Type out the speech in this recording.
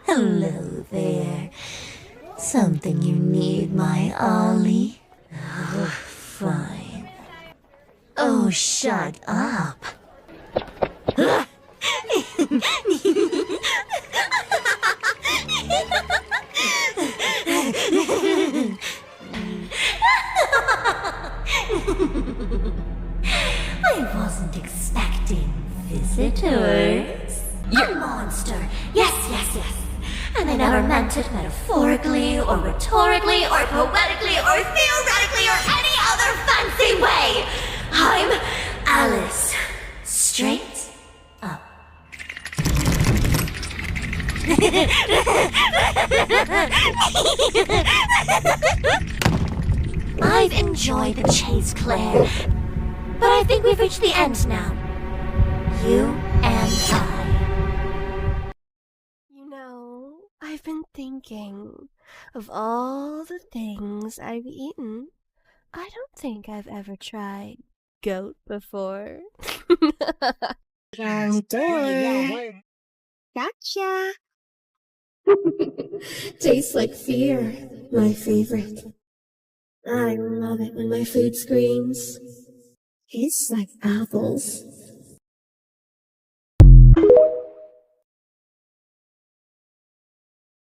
Hello there. Something you need, my Ollie? Oh, fine. Oh, shut up. I wasn't expecting visitors. You're a monster. Yes, yes, yes. And I never meant it metaphorically, or rhetorically, or poetically, or theoretically, or any other fancy way. I'm Alice. Straight up. I've enjoyed the chase, Claire. But I think we've reached the end now. You and I. You know, I've been thinking of all the things I've eaten. I don't think I've ever tried goat before. Wrong door. Gotcha. Tastes like fear, my favorite. I love it when my food screams. Tastes like apples.